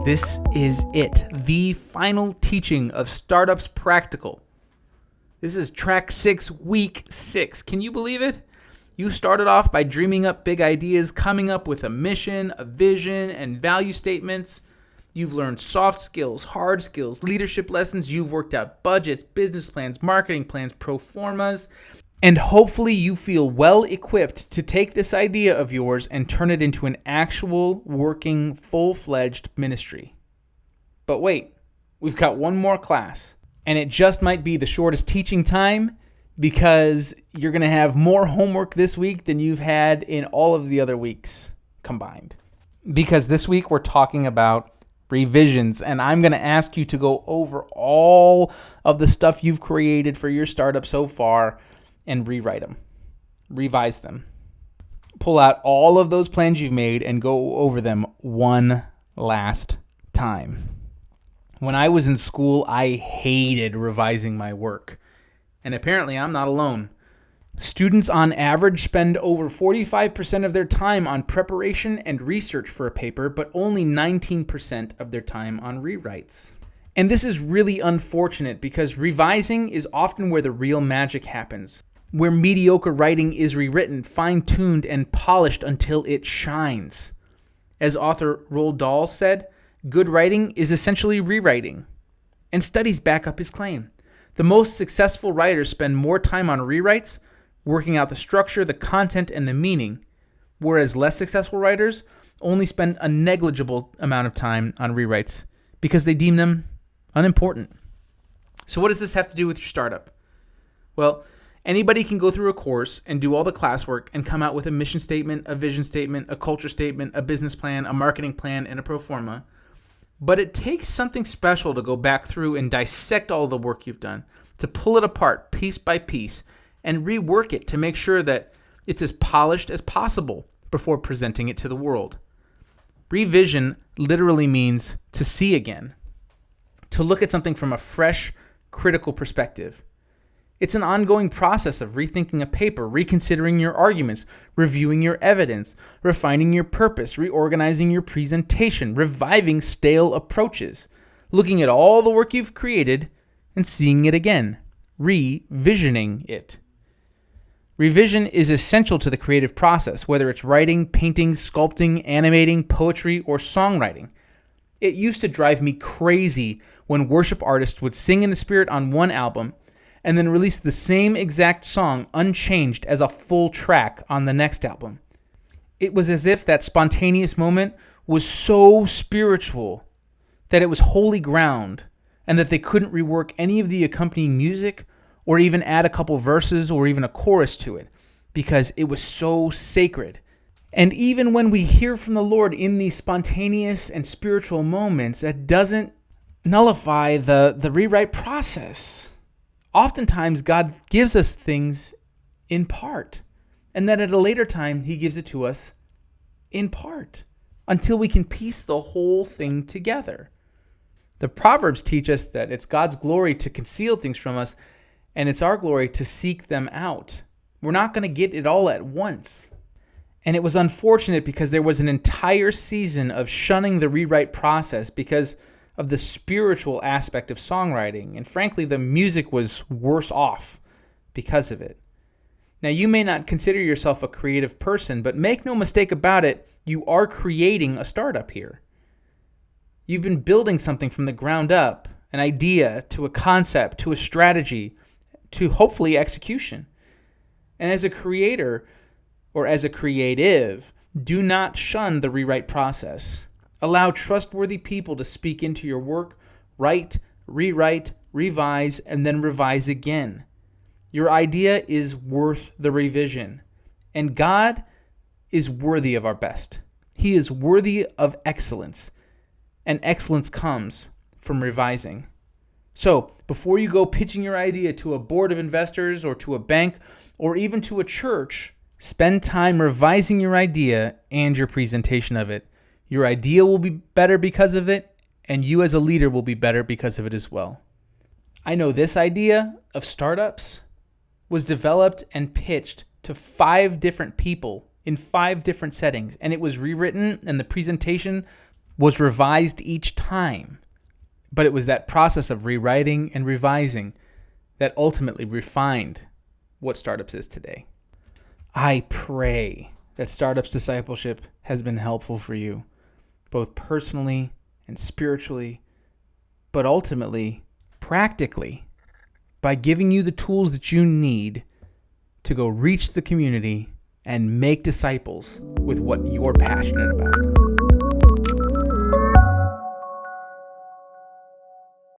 This is it, the final teaching of Startups Practical. This is track 6, week 6. Can you believe it? You started off by dreaming up big ideas, coming up with a mission, a vision, and value statements. You've learned soft skills, hard skills, leadership lessons. You've worked out budgets, business plans, marketing plans, pro formas. And hopefully you feel well equipped to take this idea of yours and turn it into an actual working, full-fledged ministry. But wait, we've got one more class. And it just might be the shortest teaching time because you're going to have more homework this week than you've had in all of the other weeks combined. Because this week we're talking about revisions, and I'm going to ask you to go over all of the stuff you've created for your startup so far and rewrite them, revise them. Pull out all of those plans you've made and go over them one last time. When I was in school, I hated revising my work. And apparently I'm not alone. Students on average spend over 45% of their time on preparation and research for a paper, but only 19% of their time on rewrites. And this is really unfortunate because revising is often where the real magic happens, where mediocre writing is rewritten, fine-tuned, and polished until it shines. As author Roald Dahl said, good writing is essentially rewriting. And studies back up his claim. The most successful writers spend more time on rewrites, working out the structure, the content, and the meaning, whereas less successful writers only spend a negligible amount of time on rewrites because they deem them unimportant. So what does this have to do with your startup? Well, anybody can go through a course and do all the classwork and come out with a mission statement, a vision statement, a culture statement, a business plan, a marketing plan, and a pro forma. But it takes something special to go back through and dissect all the work you've done, to pull it apart piece by piece and rework it to make sure that it's as polished as possible before presenting it to the world. Revision literally means to see again, to look at something from a fresh, critical perspective. It's an ongoing process of rethinking a paper, reconsidering your arguments, reviewing your evidence, refining your purpose, reorganizing your presentation, reviving stale approaches, looking at all the work you've created and seeing it again, revisioning it. Revision is essential to the creative process, whether it's writing, painting, sculpting, animating, poetry, or songwriting. It used to drive me crazy when worship artists would sing in the Spirit on one album and then release the same exact song unchanged as a full track on the next album. It was as if that spontaneous moment was so spiritual that it was holy ground and that they couldn't rework any of the accompanying music or even add a couple verses or even a chorus to it because it was so sacred. And even when we hear from the Lord in these spontaneous and spiritual moments, that doesn't nullify the rewrite process. Oftentimes, God gives us things in part, and then at a later time, he gives it to us in part, until we can piece the whole thing together. The Proverbs teach us that it's God's glory to conceal things from us, and it's our glory to seek them out. We're not going to get it all at once. And it was unfortunate because there was an entire season of shunning the rewrite process because of the spiritual aspect of songwriting, and frankly, the music was worse off because of it. Now, you may not consider yourself a creative person, but make no mistake about it, you are creating a startup here. You've been building something from the ground up, an idea to a concept, to a strategy, to hopefully execution. And as a creator, or as a creative, do not shun the rewrite process. Allow trustworthy people to speak into your work, write, rewrite, revise, and then revise again. Your idea is worth the revision, and God is worthy of our best. He is worthy of excellence, and excellence comes from revising. So, before you go pitching your idea to a board of investors or to a bank or even to a church, spend time revising your idea and your presentation of it. Your idea will be better because of it, and you as a leader will be better because of it as well. I know this idea of startups was developed and pitched to 5 different people in 5 different settings, and it was rewritten and the presentation was revised each time. But it was that process of rewriting and revising that ultimately refined what Startups is today. I pray that Startups Discipleship has been helpful for you, both personally and spiritually, but ultimately, practically, by giving you the tools that you need to go reach the community and make disciples with what you're passionate about.